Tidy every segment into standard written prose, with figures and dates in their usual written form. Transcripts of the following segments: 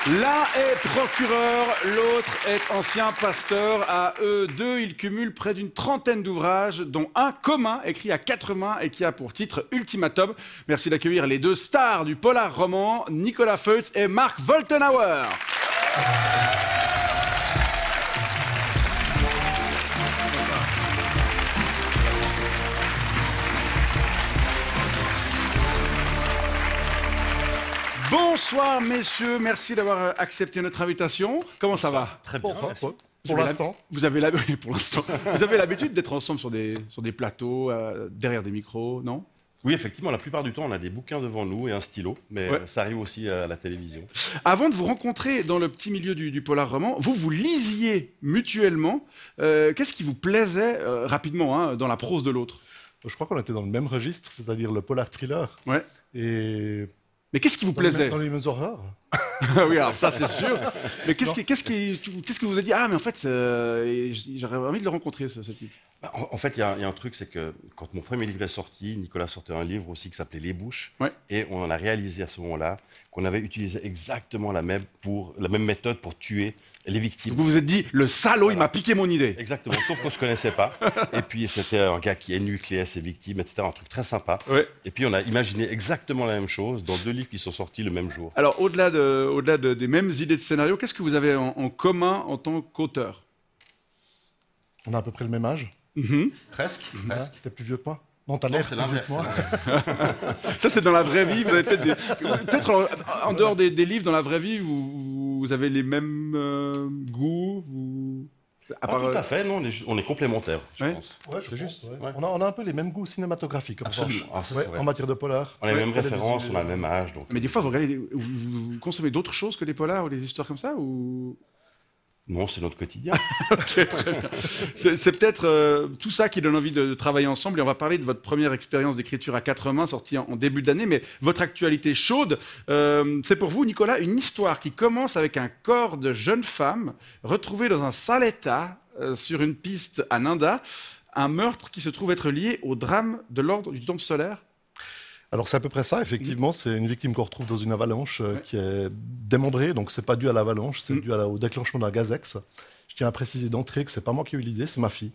L'un est procureur, l'autre est ancien pasteur. À eux deux, ils cumulent près d'une trentaine d'ouvrages, dont un commun écrit à quatre mains et qui a pour titre Ultimatum. Merci d'accueillir les deux stars du polar roman, Nicolas Feutz et Marc Woltenhauer. Bonsoir messieurs, merci d'avoir accepté notre invitation. Comment ça va? Très bien, Pour l'instant. Vous avez l'habitude d'être ensemble sur des plateaux, derrière des micros, non? Oui, effectivement, la plupart du temps, on a des bouquins devant nous et un stylo, mais ça arrive aussi à la télévision. Avant de vous rencontrer dans le petit milieu du polar roman, vous lisiez mutuellement. Qu'est-ce qui vous plaisait rapidement dans la prose de l'autre? Je crois qu'on était dans le même registre, c'est-à-dire le polar thriller. Ouais. Et... Mais qu'est-ce qui vous plaisait? Dans les mêmes horreurs. Oui, alors ça c'est sûr. Mais qu'est-ce que vous a dit? Ah, mais en fait, j'aurais envie de le rencontrer, ce type. En fait, il y a un truc, c'est que quand mon premier livre est sorti, Nicolas sortait un livre aussi qui s'appelait Les Bouches. Ouais. Et on en a réalisé à ce moment-là qu'on avait utilisé exactement la même méthode pour tuer les victimes. Vous vous êtes dit, le salaud, il m'a piqué mon idée. Exactement, sauf qu'on ne se connaissait pas. Et puis c'était un gars qui énucléait ses victimes, etc. Un truc très sympa. Ouais. Et puis on a imaginé exactement la même chose dans deux livres qui sont sortis le même jour. Alors au-delà des mêmes idées de scénario, qu'est-ce que vous avez en commun en tant qu'auteur? On a à peu près le même âge. Presque. T'es plus vieux que moi? Non, t'as l'air plus vieux que moi. Ça, c'est dans la vraie vie. Vous avez peut-être en dehors des livres, dans la vraie vie, vous avez les mêmes goûts Pas tout à fait, non, on est complémentaires, je pense. Ouais, c'est juste. Ouais. On a un peu les mêmes goûts cinématographiques. Absolument. Ah, ça, en matière de polar. On a les mêmes références, on a le même âge. Donc... Mais des fois, vous consommez d'autres choses que les polars ou les histoires comme ça ou... Non, c'est notre quotidien. Okay, très bien. C'est peut-être tout ça qui donne envie de travailler ensemble. Et on va parler de votre première expérience d'écriture à quatre mains, sortie en début d'année. Mais votre actualité chaude, c'est pour vous, Nicolas, une histoire qui commence avec un corps de jeune femme retrouvé dans un sale état sur une piste à Nanda. Un meurtre qui se trouve être lié au drame de l'ordre du Temple solaire. Alors c'est à peu près ça, effectivement, c'est une victime qu'on retrouve dans une avalanche qui est démembrée, donc c'est pas dû à l'avalanche, c'est dû au déclenchement d'un gazex. Je tiens à préciser d'entrée que c'est pas moi qui ai eu l'idée, c'est ma fille.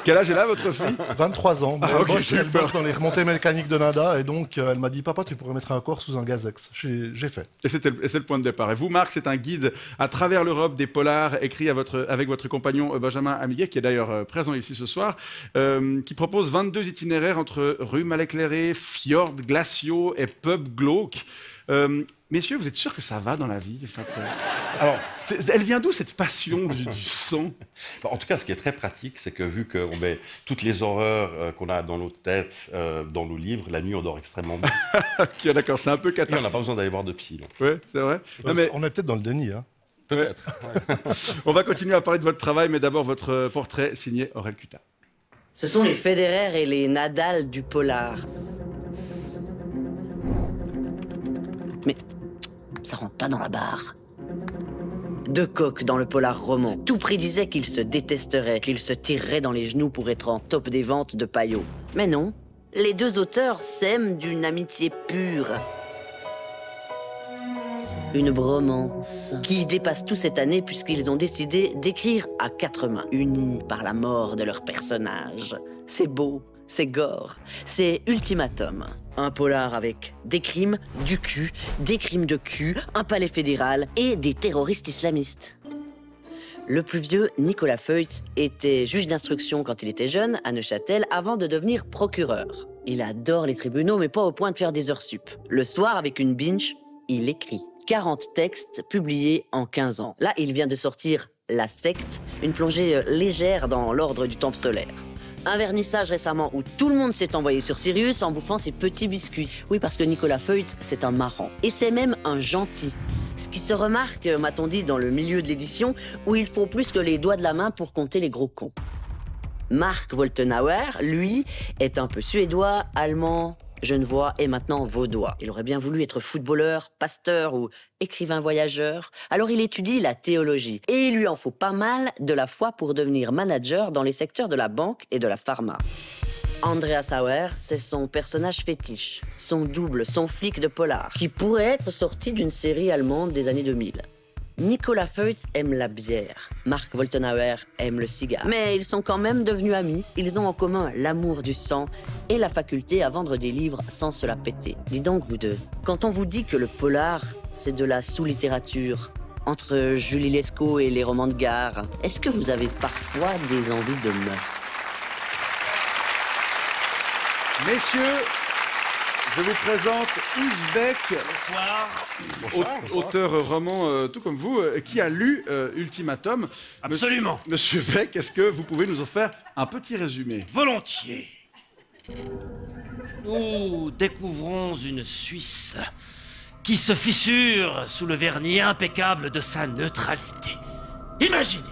Quel âge est là, votre fille? 23 ans. Ah, okay, elle bosse dans les remontées mécaniques de Nanda, et donc elle m'a dit « Papa, tu pourrais mettre un corps sous un gazex ». J'ai fait. Et c'est le point de départ. Et vous, Marc, c'est un guide à travers l'Europe des polars, écrit avec votre compagnon Benjamin Amiguet, qui est d'ailleurs présent ici ce soir, qui propose 22 itinéraires entre rues mal éclairées, fjords glaciaux et pubs glauques. Messieurs, vous êtes sûrs que ça va dans la vie? Alors, elle vient d'où cette passion du sang? En tout cas, ce qui est très pratique, c'est que vu qu'on met toutes les horreurs qu'on a dans nos têtes, dans nos livres, la nuit, on dort extrêmement bien. Ok, d'accord, c'est un peu catastrophique. On n'a pas besoin d'aller voir de psy. Oui, c'est vrai. Non, mais... On est peut-être dans le déni. Hein. Peut-être. Ouais. On va continuer à parler de votre travail, mais d'abord votre portrait signé Aurel Cutat. Ce sont les Federer et les Nadal du polar. Mais ça rentre pas dans la barre. Deux coqs dans le polar roman. Tout prédisait qu'ils se détesteraient, qu'ils se tireraient dans les genoux pour être en top des ventes de Payot. Mais non, les deux auteurs s'aiment d'une amitié pure. Une bromance qui dépasse tout cette année puisqu'ils ont décidé d'écrire à quatre mains, unis par la mort de leur personnage. C'est beau, c'est gore, c'est Ultimatum. Un polar avec des crimes, du cul, des crimes de cul, un palais fédéral et des terroristes islamistes. Le plus vieux, Nicolas Feutz, était juge d'instruction quand il était jeune à Neuchâtel avant de devenir procureur. Il adore les tribunaux, mais pas au point de faire des heures sup. Le soir, avec une binge, il écrit 40 textes publiés en 15 ans. Là, il vient de sortir La secte, une plongée légère dans l'ordre du Temple solaire. Un vernissage récemment où tout le monde s'est envoyé sur Sirius en bouffant ses petits biscuits. Oui, parce que Nicolas Feutz, c'est un marrant. Et c'est même un gentil. Ce qui se remarque, m'a-t-on dit, dans le milieu de l'édition, où il faut plus que les doigts de la main pour compter les gros cons. Marc Woltenhauer, lui, est un peu suédois, allemand, genevois et maintenant vaudois. Il aurait bien voulu être footballeur, pasteur ou écrivain voyageur. Alors il étudie la théologie. Et il lui en faut pas mal de la foi pour devenir manager dans les secteurs de la banque et de la pharma. Andrea Sauer, c'est son personnage fétiche, son double, son flic de polar, qui pourrait être sorti d'une série allemande des années 2000. Nicolas Feutz aime la bière, Mark Woltenhauer aime le cigare. Mais ils sont quand même devenus amis, ils ont en commun l'amour du sang et la faculté à vendre des livres sans se la péter. Dis donc vous deux, quand on vous dit que le polar, c'est de la sous-littérature, entre Julie Lescaut et les romans de gare, est-ce que vous avez parfois des envies de meurtre? Messieurs, je vous présente Yves Beck, auteur roman tout comme vous, qui a lu Ultimatum. Absolument. Monsieur Beck, est-ce que vous pouvez nous en faire un petit résumé? Volontiers. Nous découvrons une Suisse qui se fissure sous le vernis impeccable de sa neutralité. Imaginez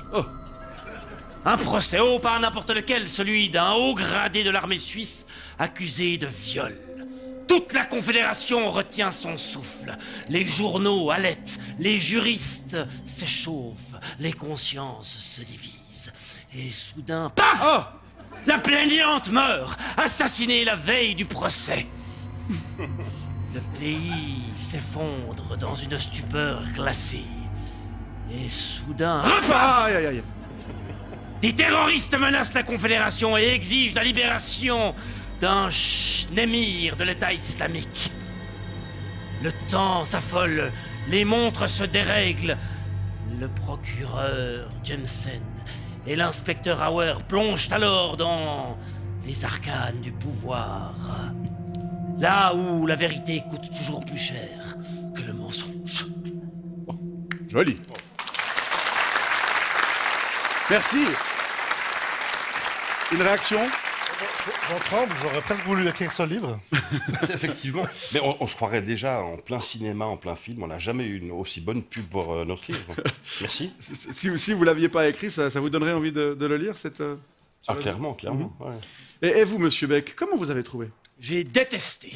un procès, pas n'importe lequel, celui d'un haut gradé de l'armée suisse accusé de viol. Toute la Confédération retient son souffle. Les journaux halètent, les juristes s'échauffent, les consciences se divisent. Et soudain, paf! La plaignante meurt, assassinée la veille du procès. Le pays s'effondre dans une stupeur glacée. Et soudain, repaf! Aïe, aïe, aïe. Des terroristes menacent la Confédération et exigent la libération d'un émir de l'État islamique. Le temps s'affole, les montres se dérèglent. Le procureur Jensen et l'inspecteur Auer plongent alors dans les arcanes du pouvoir. Là où la vérité coûte toujours plus cher que le mensonge. Joli. Merci. Une réaction? J'en tremble, j'aurais presque voulu écrire ce livre. Effectivement. Mais on se croirait déjà en plein cinéma, en plein film. On n'a jamais eu une aussi bonne pub pour notre livre. Merci. Si vous ne l'aviez pas écrit, ça vous donnerait envie de le lire, cette... clairement. Ouais. Et vous, monsieur Beck, comment vous avez trouvé? J'ai détesté.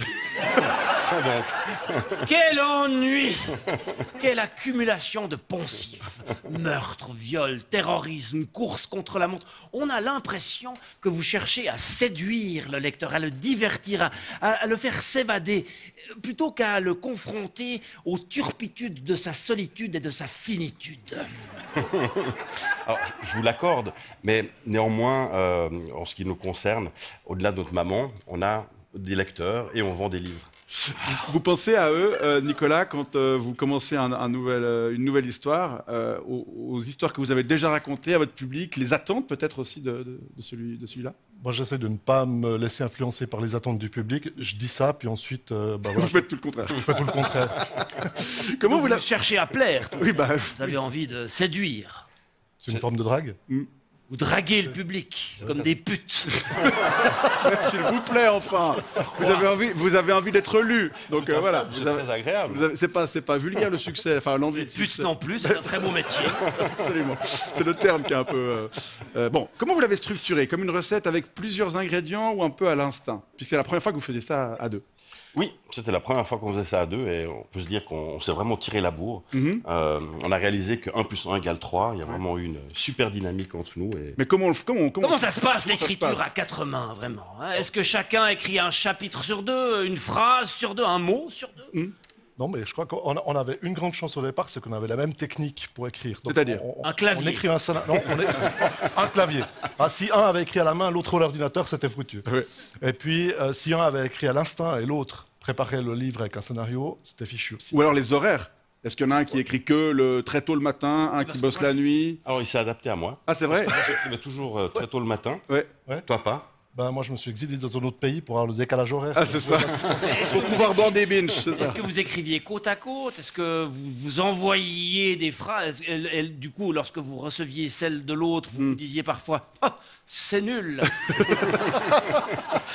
Quel ennui! Quelle accumulation de poncifs. Meurtre, viol, terrorisme, course contre la montre. On a l'impression que vous cherchez à séduire le lecteur, à le divertir, à le faire s'évader, plutôt qu'à le confronter aux turpitudes de sa solitude et de sa finitude. Alors, je vous l'accorde, mais néanmoins, en ce qui nous concerne, au-delà de notre maman, on a des lecteurs et on vend des livres. Vous pensez à eux, Nicolas, quand vous commencez une nouvelle histoire, aux histoires que vous avez déjà racontées à votre public, les attentes peut-être aussi de celui-là? Moi, j'essaie de ne pas me laisser influencer par les attentes du public. Je dis ça, puis ensuite... voilà, vous faites tout le contraire. Je fais tout le contraire. Comment vous cherchez à plaire? Oui, vous avez envie de séduire. C'est une forme de drague. Vous draguez le public, comme des putes. S'il vous plaît, enfin. Vous avez envie d'être lu. Donc voilà. C'est très agréable. C'est pas vulgaire le succès. Enfin, l'envie de pute non plus, c'est un très beau métier. Absolument. C'est le terme qui est un peu... Bon, comment vous l'avez structuré? Comme une recette avec plusieurs ingrédients ou un peu à l'instinct? Puisque c'est la première fois que vous faisiez ça à deux. Oui, c'était la première fois qu'on faisait ça à deux et on peut se dire qu'on s'est vraiment tiré la bourre. On a réalisé que 1 + 1 = 3. Il y a vraiment eu une super dynamique entre nous. Mais comment ça se passe l'écriture à 4 mains, vraiment? Est-ce que chacun écrit un chapitre sur 2, une phrase sur 2, un mot sur 2? Non, mais je crois qu'on avait une grande chance au départ, c'est qu'on avait la même technique pour écrire. C'est-à-dire un clavier. On écrit un clavier. Si un avait écrit à la main, l'autre à l'ordinateur, c'était foutu. Oui. Et puis, si un avait écrit à l'instinct et l'autre préparait le livre avec un scénario, c'était fichu aussi. Ou alors les horaires. Est-ce qu'il y en a un qui écrit que très tôt le matin, un qui bosse la nuit? Alors, il s'est adapté à moi. Ah, c'est vrai? Moi, j'écrivais toujours très tôt le matin. Ouais. Toi, pas? Moi, je me suis exilé dans un autre pays pour avoir le décalage horaire. Ah, c'est ça. Pour pouvoir boire des binges. Est-ce que vous écriviez côte à côte? Est-ce que vous envoyiez des phrases? Du coup, lorsque vous receviez celle de l'autre, vous disiez parfois « Ah, c'est nul !»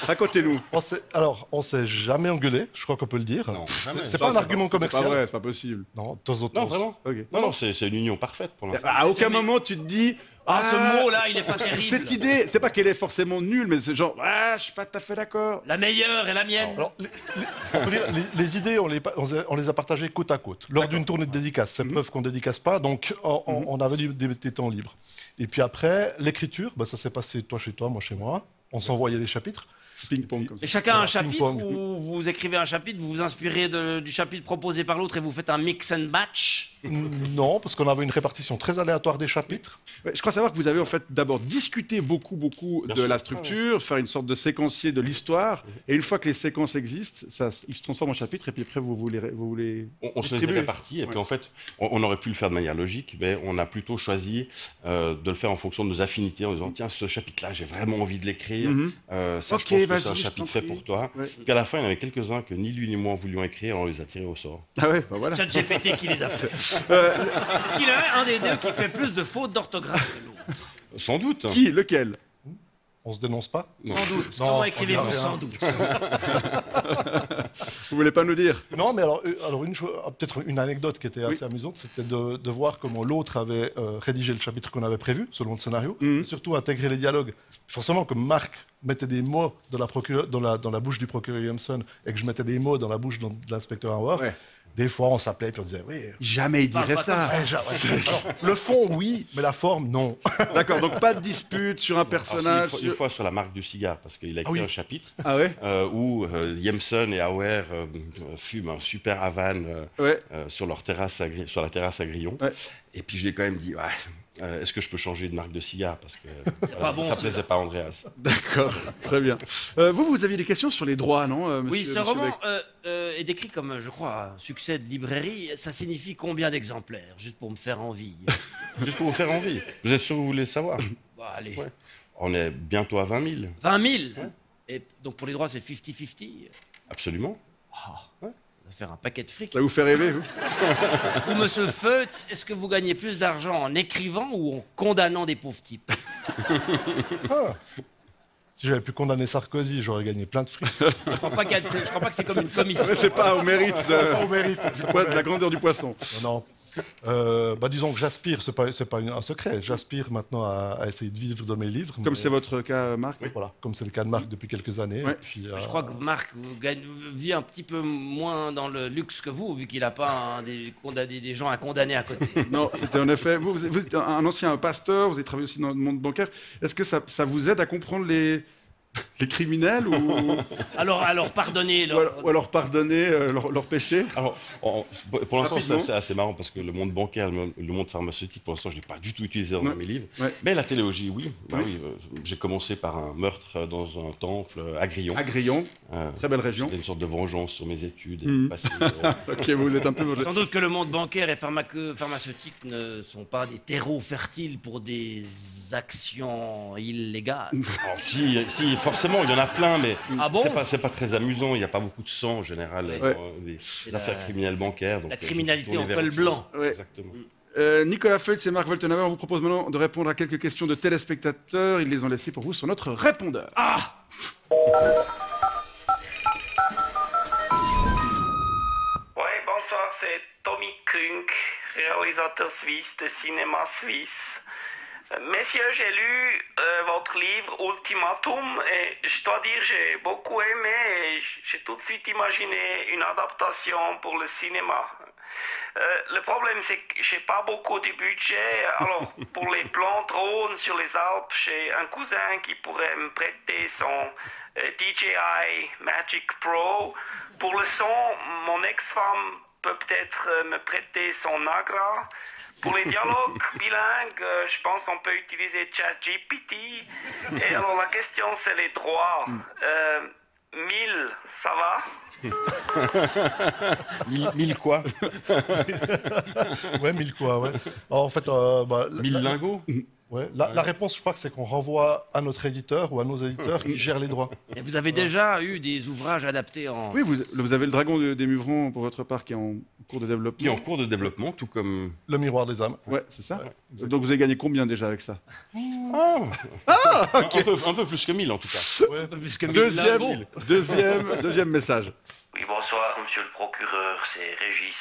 Racontez-nous. On s'est jamais engueulé, je crois qu'on peut le dire. Non, jamais. C'est pas un argument commercial. C'est pas vrai, c'est pas possible. Non, de temps en temps. Non, vraiment. Okay. Non, c'est une union parfaite pour l'instant. À aucun moment tu te dis... ce mot-là, il est pas terrible. Cette idée, c'est pas qu'elle est forcément nulle, mais c'est genre, je suis pas tout à fait d'accord. La meilleure est la mienne. Alors, on peut dire, les idées, on les a partagées côte à côte, lors d'une tournée de dédicace. C'est preuve qu'on dédicace pas, donc on avait des temps libres. Et puis après, l'écriture, ça s'est passé toi chez toi, moi chez moi. On s'envoyait les chapitres. Ping-pong comme ça. Et chacun un chapitre ping-pong. ou vous écrivez un chapitre, vous vous inspirez du chapitre proposé par l'autre et vous faites un mix and match? Non, parce qu'on avait une répartition très aléatoire des chapitres. Ouais, je crois savoir que vous avez en fait d'abord discuté beaucoup de sûr. la structure, faire une sorte de séquencier de l'histoire, et une fois que les séquences existent, ils se transforment en chapitres, et puis après vous voulez On se les a répartis, et puis en fait, on aurait pu le faire de manière logique, mais on a plutôt choisi de le faire en fonction de nos affinités, en disant tiens, ce chapitre-là, j'ai vraiment envie de l'écrire, ça, Ok, je pense que vas-y, c'est un je chapitre t'en fait prie. pour toi. Ouais. Puis à la fin, il y en avait quelques-uns que ni lui ni moi voulions écrire, on les a tirés au sort. Ah ouais, bah voilà. ChatGPT qui les a fait. Est-ce qu'il y en a un des deux qui fait plus de fautes d'orthographe que l'autre? Sans doute. Qui? Lequel? On se dénonce pas. Non. Sans doute. Non, Comment on écrivez-vous dira rien. sans doute? Vous voulez pas nous dire? Non, mais alors peut-être une anecdote qui était assez amusante, c'était de voir comment l'autre avait rédigé le chapitre qu'on avait prévu, selon le scénario, et surtout intégrer les dialogues. Forcément, comme Marc mettait des mots dans la bouche du procureur Williamson et que je mettais des mots dans la bouche de l'inspecteur Howard, Ouais. des fois on s'appelait et on disait oui. Jamais il dirait ça. Alors, le fond, oui, mais la forme, non. D'accord, donc pas de dispute sur un Alors, personnage. si, une fois sur la marque du cigare, parce qu'il a écrit un chapitre Ah ouais? où Yemson et Auer fument un super Havane Ouais. sur la terrasse à Grillon. Ouais. Et puis je lui ai quand même dit, est-ce que je peux changer de marque de cigare? Parce que pas bon, ça plaisait pas à Andreas. D'accord, très bien. Vous aviez des questions sur les droits, non, monsieur, Oui, ce monsieur roman Beck est décrit comme, je crois, un succès de librairie. Ça signifie combien d'exemplaires? Juste pour me faire envie. Juste pour vous faire envie. Vous êtes sûr que vous voulez le savoir? Bon, allez. Ouais. On est bientôt à 20 000. 20 000. Et donc pour les droits, c'est 50-50. Absolument. Ça va faire un paquet de fric. Ça vous fait rêver, vous? Ou monsieur Feutz, est-ce que vous gagnez plus d'argent en écrivant ou en condamnant des pauvres types? Si j'avais pu condamner Sarkozy, j'aurais gagné plein de fric. Je crois pas que c'est comme une commission. Mais c'est pas au mérite, de la grandeur du poisson. Non. Disons que j'aspire, c'est pas un secret, j'aspire maintenant à essayer de vivre de mes livres. Comme mais- c'est votre cas, Marc. Voilà, comme c'est le cas de Marc depuis quelques années. Ouais. Et puis, Je crois que Marc vit un petit peu moins dans le luxe que vous, vu qu'il n'a pas des gens à condamner à côté. Non, c'était en effet. Vous êtes un ancien pasteur, vous avez travaillé aussi dans le monde bancaire. Est-ce que ça vous aide à comprendre les criminels ou Alors pardonnez. ou alors pardonner leurs péchés? Alors, pour l'instant, Rapidement. c'est assez marrant parce que le monde bancaire, le monde pharmaceutique, pour l'instant, je ne l'ai pas du tout utilisé dans mes livres. Ouais. Mais la téléologie, oui. J'ai commencé par un meurtre dans un temple à Grillon. À Grillon, très belle région. C'était une sorte de vengeance sur mes études. Et passé, Ok, vous êtes un peu. Sans doute que le monde bancaire et pharmaceutique ne sont pas des terreaux fertiles pour des actions illégales. alors, si, forcément, il y en a plein, mais Ah bon c'est pas très amusant. Il n'y a pas beaucoup de sang en général Ouais. dans les la- affaires criminelles bancaires. Donc, la je me suis criminalité tourné en vers col autre chose. blanc. Ouais. Exactement. Nicolas Feutz et Marc Woltenhauer, on vous propose maintenant de répondre à quelques questions de téléspectateurs. Ils les ont laissées pour vous sur notre répondeur. Ouais, bonsoir, c'est Tommy Kunk, réalisateur suisse de cinéma suisse. Messieurs, j'ai lu votre livre Ultimatum et je dois dire j'ai beaucoup aimé et j'ai tout de suite imaginé une adaptation pour le cinéma. Le problème c'est que j'ai pas beaucoup de budget, alors pour les plans drones sur les Alpes, j'ai un cousin qui pourrait me prêter son DJI Magic Pro. Pour le son, mon ex-femme peut peut-être me prêter son Nagra. Pour les dialogues bilingues, je pense qu'on peut utiliser ChatGPT. Et alors la question c'est les droits. 1000, ça va? 1000 quoi? Ouais, 1000 quoi, ouais. Alors, en fait, 1000 lingots? ouais, la réponse, je crois que c'est qu'on renvoie à notre éditeur ou à nos éditeurs qui gèrent les droits. Et vous avez déjà eu des ouvrages adaptés en... Oui, vous avez le Dragon des Muvrons pour votre part qui est en cours de Qui est développement. en cours de développement, tout comme... Le miroir des âmes. Ouais, c'est ça. Donc vous avez gagné combien déjà avec ça? un peu plus que 1000 en tout cas. Plus que 1000 lingots. Deuxième message. Oui, bonsoir, monsieur le procureur, c'est Régis.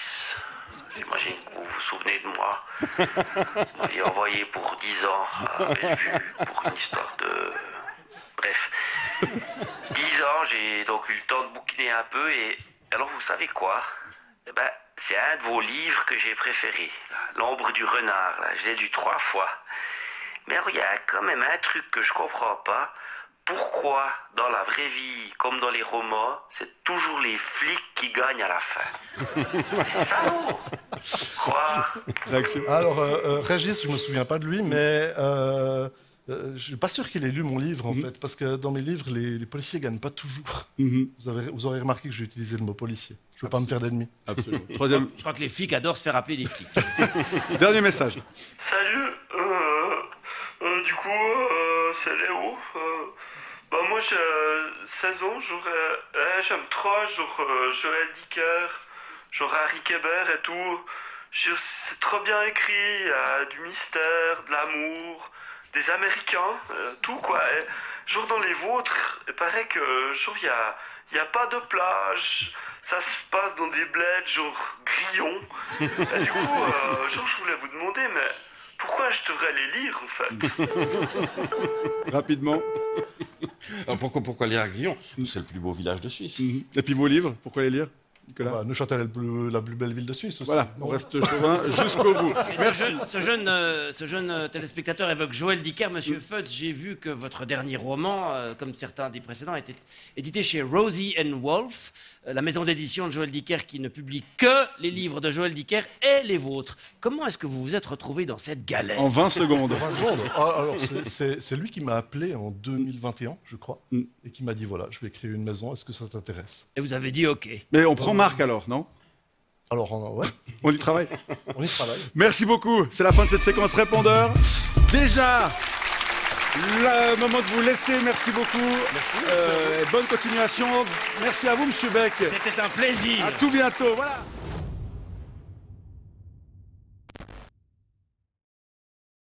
J'imagine que vous vous souvenez de moi. Vous m'aviez envoyé pour 10 ans à Bellevue pour une histoire de... Bref. 10 ans, j'ai donc eu le temps de bouquiner un peu et... Alors, vous savez quoi? Eh ben, c'est un de vos livres que j'ai préféré. L'ombre du renard, là. Je l'ai lu 3 fois. Mais alors, il y a quand même un truc que je comprends pas. pourquoi dans la vraie vie, comme dans les romans, c'est toujours les flics qui gagnent à la fin? Salaud! Quoi? Alors, Régis, je me souviens pas de lui, mais je suis pas sûr qu'il ait lu mon livre, en fait, parce que dans mes livres, les policiers gagnent pas toujours. Vous aurez remarqué que j'ai utilisé le mot policier. Je veux pas me faire d'ennemis. Absolument. Troisième. Je crois que les flics adorent se faire appeler des flics. Dernier message. Salut, du coup, c'est Léo. Moi j'ai 16 ans, j'aime trop Joël Dicker, Harry Kéber et tout. C'est trop bien écrit, il y a du mystère, de l'amour, des Américains, tout quoi. Et, genre dans les vôtres, il paraît que il y a pas de plage, ça se passe dans des bleds genre grillons. Et du coup, je voulais vous demander, mais pourquoi je devrais les lire en fait? Rapidement. Alors pourquoi lire à Grillon? C'est le plus beau village de Suisse. Et puis vos livres, pourquoi les lire, Nicolas? Neuchâtel est la plus belle ville de Suisse aussi. Voilà, on reste chauvin jusqu'au bout. Merci. Ce jeune téléspectateur évoque Joël Dicker. Monsieur Feutz, j'ai vu que votre dernier roman, comme certains des précédents, était édité chez Rosie & Wolf, la maison d'édition de Joël Dicker qui ne publie que les livres de Joël Dicker et les vôtres. Comment est-ce que vous vous êtes retrouvé dans cette galère? En 20 secondes. 20 secondes. Alors, c'est lui qui m'a appelé en 2021, je crois, et qui m'a dit, voilà, je vais créer une maison, est-ce que ça t'intéresse? Et vous avez dit OK. Mais on prend marque alors, non? Alors, ouais. On y travaille. On y travaille. Merci beaucoup. C'est la fin de cette séquence répondeur. Déjà, le moment de vous laisser. Merci beaucoup. Merci. Bonne continuation. Merci à vous, Monsieur Beck. C'était un plaisir. À tout bientôt. Voilà.